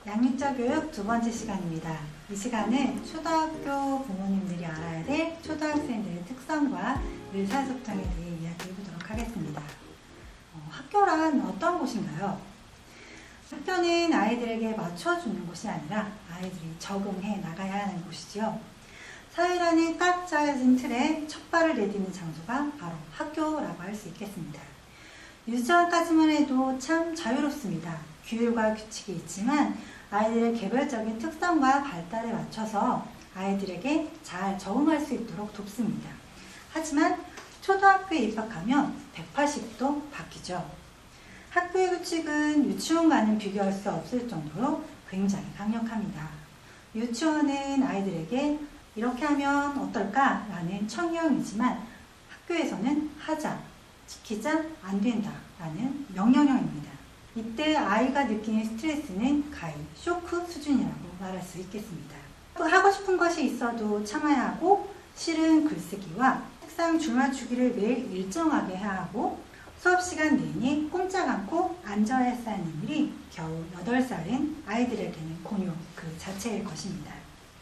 양육자 교육 두 번째 시간입니다. 이 시간은 초등학교 부모님들이 알아야 될 초등학생들의 특성과 의사소통에 대해 이야기해 보도록 하겠습니다. 학교란 어떤 곳인가요? 학교는 아이들에게 맞춰주는 곳이 아니라 아이들이 적응해 나가야 하는 곳이지요. 사회라는 꽉 짜여진 틀에 첫 발을 내딛는 장소가 바로 학교라고 할 수 있겠습니다. 유치원까지만 해도 참 자유롭습니다. 규율과 규칙이 있지만 아이들의 개별적인 특성과 발달에 맞춰서 아이들에게 잘 적응할 수 있도록 돕습니다. 하지만 초등학교에 입학하면 180도 바뀌죠. 학교의 규칙은 유치원과는 비교할 수 없을 정도로 굉장히 강력합니다. 유치원은 아이들에게 이렇게 하면 어떨까? 라는 청유형이지만 학교에서는 하자, 지키자, 안 된다 라는 명령형입니다. 이때 아이가 느끼는 스트레스는 가히 쇼크 수준이라고 말할 수 있겠습니다. 하고 싶은 것이 있어도 참아야 하고 싫은 글쓰기와 책상 줄 맞추기를 매일 일정하게 해야 하고 수업시간 내내 꼼짝 않고 앉아야 했다는 일이 겨우 8살인 아이들에게는 공용 그 자체일 것입니다.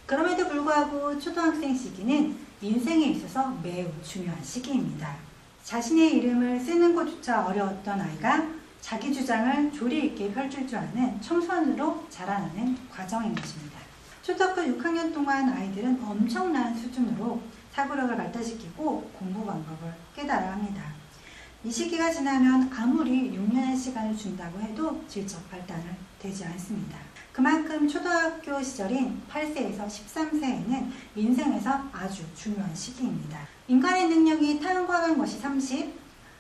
그럼에도 불구하고 초등학생 시기는 인생에 있어서 매우 중요한 시기입니다. 자신의 이름을 쓰는 것조차 어려웠던 아이가 자기 주장을 조리 있게 펼칠 줄 아는 청소년으로 자라나는 과정인 것입니다. 초등학교 6학년 동안 아이들은 엄청난 수준으로 사고력을 발달시키고 공부 방법을 깨달아야 합니다. 이 시기가 지나면 아무리 6년의 시간을 준다고 해도 질적 발달은 되지 않습니다. 그만큼 초등학교 시절인 8세에서 13세에는 인생에서 아주 중요한 시기입니다. 인간의 능력이 타고난 것이 30,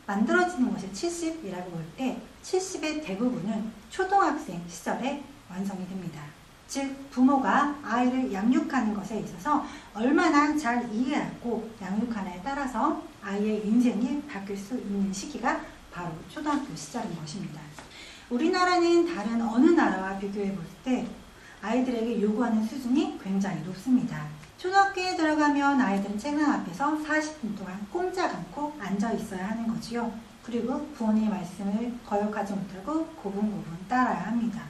만들어지는 것이 70이라고 볼 때 70의 대부분은 초등학생 시절에 완성이 됩니다. 즉 부모가 아이를 양육하는 것에 있어서 얼마나 잘 이해하고 양육하냐에 따라서 아이의 인생이 바뀔 수 있는 시기가 바로 초등학교 시절인 것입니다. 우리나라는 다른 어느 나라와 비교해 볼 때 아이들에게 요구하는 수준이 굉장히 높습니다. 초등학교에 들어가면 아이들은 책상 앞에서 40분 동안 꼼짝 않고 앉아 있어야 하는 거지요. 그리고 부모님의 말씀을 거역하지 못하고 고분고분 따라야 합니다.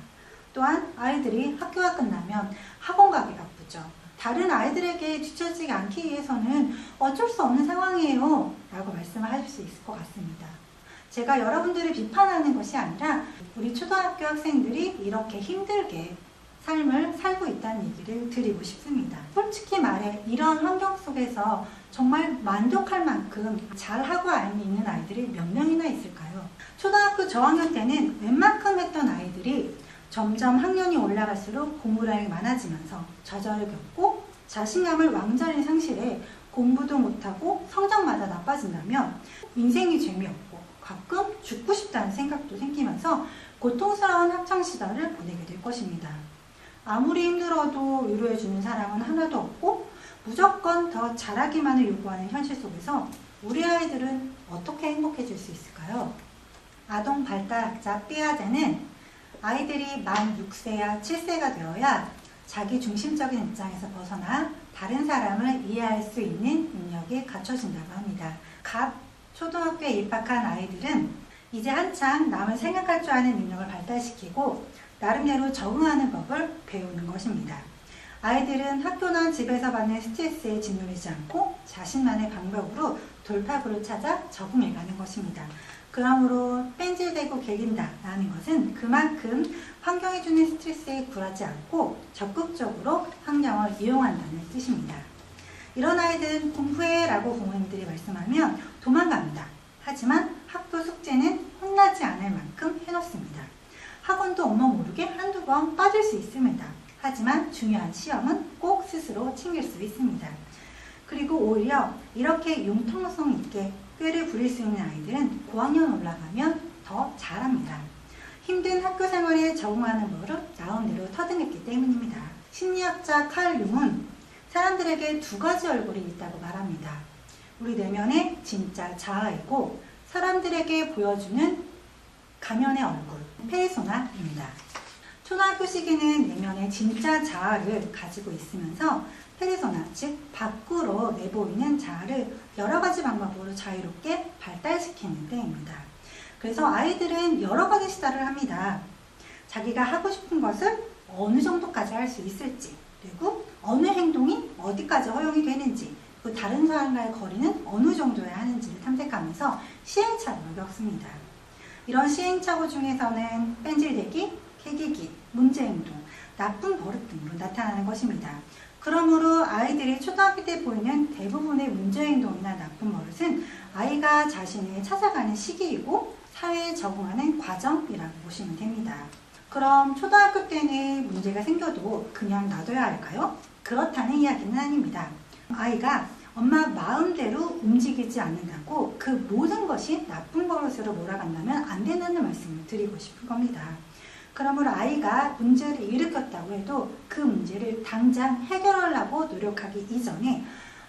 또한 아이들이 학교가 끝나면 학원 가기 바쁘죠. 다른 아이들에게 뒤처지지 않기 위해서는 어쩔 수 없는 상황이에요 라고 말씀을 하실 수 있을 것 같습니다. 제가 여러분들을 비판하는 것이 아니라 우리 초등학교 학생들이 이렇게 힘들게 삶을 살고 있다는 얘기를 드리고 싶습니다. 솔직히 말해 이런 환경 속에서 정말 만족할 만큼 잘하고 있는 아이들이 몇 명이나 있을까요? 초등학교 저학년 때는 웬만큼 했던 아이들이 점점 학년이 올라갈수록 공부량이 많아지면서 좌절을 겪고 자신감을 완전히 상실해 공부도 못하고 성적마저 나빠진다면 인생이 재미없고 가끔 죽고 싶다는 생각도 생기면서 고통스러운 학창시절을 보내게 될 것입니다. 아무리 힘들어도 위로해주는 사람은 하나도 없고 무조건 더 잘하기만을 요구하는 현실 속에서 우리 아이들은 어떻게 행복해질 수 있을까요? 아동 발달학자 삐아제는 아이들이 만 6세야 7세가 되어야 자기 중심적인 입장에서 벗어나 다른 사람을 이해할 수 있는 능력이 갖춰진다고 합니다. 갓 초등학교에 입학한 아이들은 이제 한창 남을 생각할 줄 아는 능력을 발달시키고 나름대로 적응하는 법을 배우는 것입니다. 아이들은 학교나 집에서 받는 스트레스에 짓눌리지 않고 자신만의 방법으로 돌파구를 찾아 적응해가는 것입니다. 그러므로 뺀질대고 개긴다 라는 것은 그만큼 환경이 주는 스트레스에 굴하지 않고 적극적으로 환경을 이용한다는 뜻입니다. 이런 아이들은 공부해 라고 부모님들이 말씀하면 도망갑니다. 하지만 학교 숙제는 혼나지 않을 만큼 해놓습니다. 학원도 엄마 모르게 한두 번 빠질 수 있습니다. 하지만 중요한 시험은 꼭 스스로 챙길 수 있습니다. 그리고 오히려 이렇게 융통성 있게 꾀를 부릴 수 있는 아이들은 고학년 올라가면 더 잘합니다. 힘든 학교 생활에 적응하는 법을 나름대로 터득했기 때문입니다. 심리학자 칼 융은 사람들에게 두 가지 얼굴이 있다고 말합니다. 우리 내면의 진짜 자아이고 사람들에게 보여주는 가면의 얼굴, 페르소나입니다. 초등학교 시기는 내면의 진짜 자아를 가지고 있으면서 페르소나, 즉 밖으로 내보이는 자아를 여러 가지 방법으로 자유롭게 발달시키는 때입니다. 그래서 아이들은 여러 가지 시도를 합니다. 자기가 하고 싶은 것을 어느 정도까지 할 수 있을지, 그리고 어느 행동이 어디까지 허용이 되는지, 그 다른 사람과의 거리는 어느 정도여야 하는지를 탐색하면서 시행착오를 겪습니다. 이런 시행착오 중에서는 뺀질대기, 캐기기, 문제행동, 나쁜 버릇 등으로 나타나는 것입니다. 그러므로 아이들이 초등학교 때 보이는 대부분의 문제행동이나 나쁜 버릇은 아이가 자신을 찾아가는 시기이고 사회에 적응하는 과정이라고 보시면 됩니다. 그럼 초등학교 때는 문제가 생겨도 그냥 놔둬야 할까요? 그렇다는 이야기는 아닙니다. 아이가 엄마 마음대로 움직이지 않는다고 그 모든 것이 나쁜 버릇으로 몰아간다면 안 된다는 말씀을 드리고 싶은 겁니다. 그러므로 아이가 문제를 일으켰다고 해도 그 문제를 당장 해결하려고 노력하기 이전에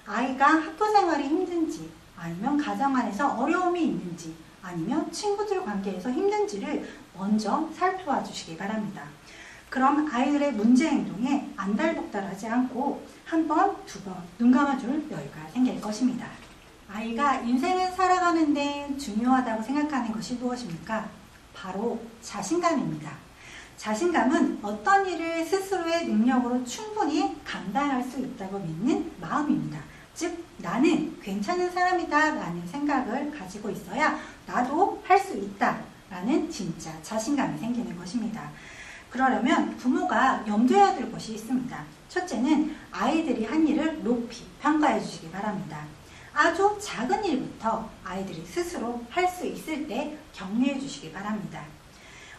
아이가 학교 생활이 힘든지, 아니면 가정 안에서 어려움이 있는지, 아니면 친구들 관계에서 힘든지를 먼저 살펴봐 주시기 바랍니다. 그럼 아이들의 문제 행동에 안달복달하지 않고 한 번, 두 번 눈 감아줄 여유가 생길 것입니다. 아이가 인생을 살아가는데 중요하다고 생각하는 것이 무엇입니까? 바로 자신감입니다. 자신감은 어떤 일을 스스로의 능력으로 충분히 감당할 수 있다고 믿는 마음입니다. 즉, 나는 괜찮은 사람이다 라는 생각을 가지고 있어야 나도 할 수 있다 라는 진짜 자신감이 생기는 것입니다. 그러려면 부모가 염두해야 될 것이 있습니다. 첫째는 아이들이 한 일을 높이 평가해 주시기 바랍니다. 아주 작은 일부터 아이들이 스스로 할 수 있을 때 격려해 주시기 바랍니다.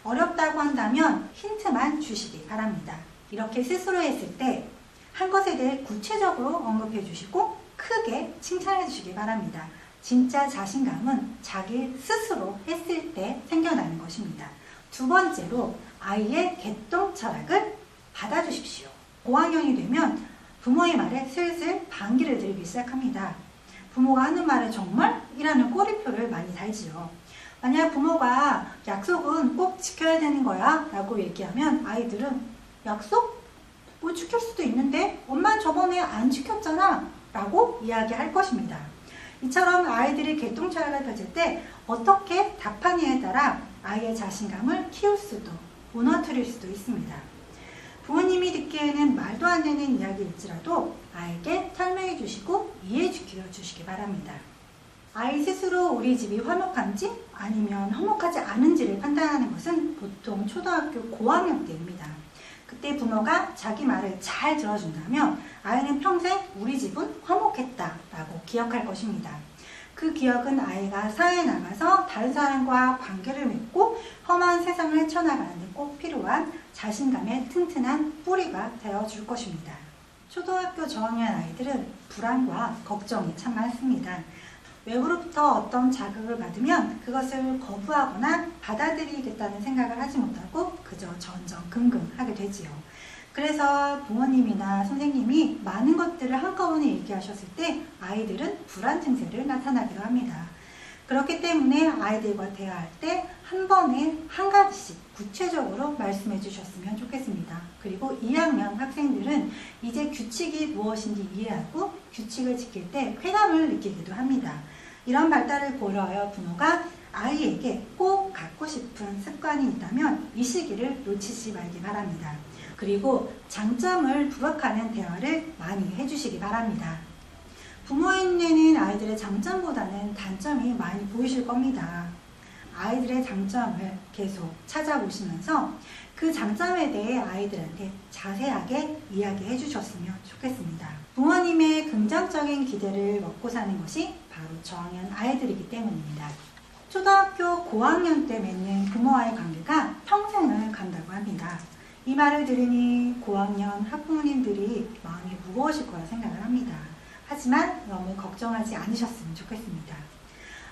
어렵다고 한다면 힌트만 주시기 바랍니다. 이렇게 스스로 했을 때 한 것에 대해 구체적으로 언급해 주시고 크게 칭찬해 주시기 바랍니다. 진짜 자신감은 자기 스스로 했을 때 생겨나는 것입니다. 두 번째로 아이의 개똥 철학을 받아주십시오. 5학년이 되면 부모의 말에 슬슬 반기를 들기 시작합니다. 부모가 하는 말에 정말? 이라는 꼬리표를 많이 달지요. 만약 부모가 약속은 꼭 지켜야 되는 거야 라고 얘기하면 아이들은 약속? 뭐 지킬 수도 있는데 엄마 저번에 안 지켰잖아 라고 이야기할 것입니다. 이처럼 아이들이 개똥철학을 펼칠 때 어떻게 답하느냐에 따라 아이의 자신감을 키울 수도 무너뜨릴 수도 있습니다. 부모님이 듣기에는 말도 안 되는 이야기일지라도 아이에게 설명해 주시고 이해해 주시기 바랍니다. 아이 스스로 우리 집이 화목한지 아니면 화목하지 않은지를 판단하는 것은 보통 초등학교 고학년 때입니다. 그때 부모가 자기 말을 잘 들어준다면 아이는 평생 우리 집은 화목했다 라고 기억할 것입니다. 그 기억은 아이가 사회에 나가서 다른 사람과 관계를 맺고 험한 세상을 헤쳐나가는 데 꼭 필요한 자신감의 튼튼한 뿌리가 되어줄 것입니다. 초등학교 저학년 아이들은 불안과 걱정이 참 많습니다. 외부로부터 어떤 자극을 받으면 그것을 거부하거나 받아들이겠다는 생각을 하지 못하고 그저 전전긍긍하게 되지요. 그래서 부모님이나 선생님이 많은 것들을 한꺼번에 얘기하셨을 때 아이들은 불안 증세를 나타나기도 합니다. 그렇기 때문에 아이들과 대화할 때 한 번에 한 가지씩 구체적으로 말씀해 주셨으면 좋겠습니다. 그리고 2학년 학생들은 이제 규칙이 무엇인지 이해하고 규칙을 지킬 때 쾌감을 느끼기도 합니다. 이런 발달을 고려하여 부모가 아이에게 꼭 갖고 싶은 습관이 있다면 이 시기를 놓치지 말기 바랍니다. 그리고 장점을 부각하는 대화를 많이 해주시기 바랍니다. 부모의 눈에는 아이들의 장점보다는 단점이 많이 보이실 겁니다. 아이들의 장점을 계속 찾아보시면서 그 장점에 대해 아이들한테 자세하게 이야기해 주셨으면 좋겠습니다. 부모님의 긍정적인 기대를 먹고 사는 것이 바로 저학년 아이들이기 때문입니다. 초등학교 고학년 때 맺는 부모와의 관계가 평생을 간다고 합니다. 이 말을 들으니 고학년 학부모님들이 마음이 무거우실 거라 생각을 합니다. 하지만 너무 걱정하지 않으셨으면 좋겠습니다.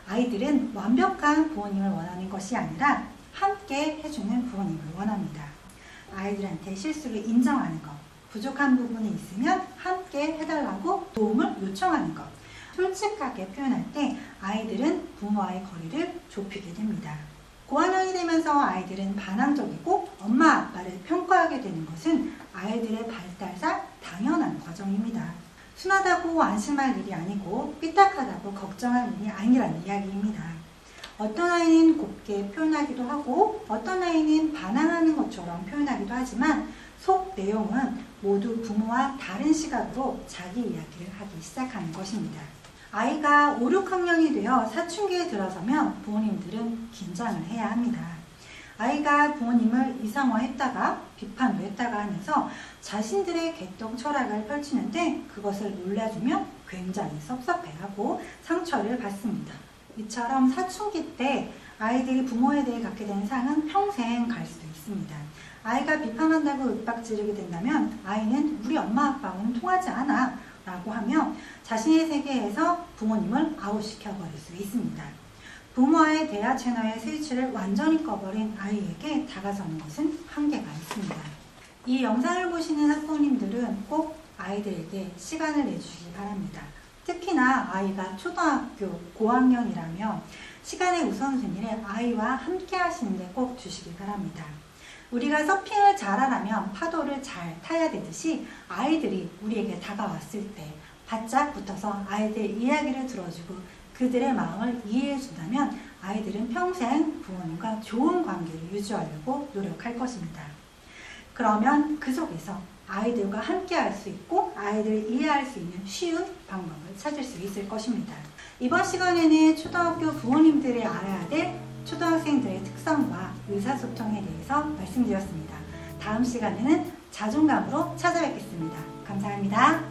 아이들은 완벽한 부모님을 원하는 것이 아니라 함께 해주는 부모님을 원합니다. 아이들한테 실수를 인정하는 것, 부족한 부분이 있으면 함께 해달라고 도움을 요청하는 것, 솔직하게 표현할 때 아이들은 부모와의 거리를 좁히게 됩니다. 고학년이 되면서 아이들은 반항적이고 엄마 아빠를 평가하게 되는 것은 아이들의 발달상 당연한 과정입니다. 순하다고 안심할 일이 아니고 삐딱하다고 걱정할 일이 아니라는 이야기입니다. 어떤 아이는 곱게 표현하기도 하고 어떤 아이는 반항하는 것처럼 표현하기도 하지만 속 내용은 모두 부모와 다른 시각으로 자기 이야기를 하기 시작하는 것입니다. 아이가 5, 6학년이 되어 사춘기에 들어서면 부모님들은 긴장을 해야 합니다. 아이가 부모님을 이상화했다가 비판도 했다가 하면서 자신들의 개똥 철학을 펼치는데 그것을 놀라주면 굉장히 섭섭해하고 상처를 받습니다. 이처럼 사춘기 때 아이들이 부모에 대해 갖게 되는 상은 평생 갈 수도 있습니다. 아이가 비판한다고 윽박지르게 된다면 아이는 우리 엄마 아빠하고는 통하지 않아 라고 하며 자신의 세계에서 부모님을 아웃시켜버릴 수 있습니다. 부모와의 대화 채널의 스위치를 완전히 꺼버린 아이에게 다가서는 것은 한계가 있습니다. 이 영상을 보시는 학부모님들은 꼭 아이들에게 시간을 내주시기 바랍니다. 특히나 아이가 초등학교 고학년이라면 시간의 우선순위를 아이와 함께 하시는데 꼭 주시기 바랍니다. 우리가 서핑을 잘하려면 파도를 잘 타야 되듯이 아이들이 우리에게 다가왔을 때 바짝 붙어서 아이들 이야기를 들어주고 그들의 마음을 이해해준다면 아이들은 평생 부모님과 좋은 관계를 유지하려고 노력할 것입니다. 그러면 그 속에서 아이들과 함께 할 수 있고 아이들을 이해할 수 있는 쉬운 방법을 찾을 수 있을 것입니다. 이번 시간에는 초등학교 부모님들이 알아야 될 초등학생들의 특성과 의사소통에 대해서 말씀드렸습니다. 다음 시간에는 자존감으로 찾아뵙겠습니다. 감사합니다.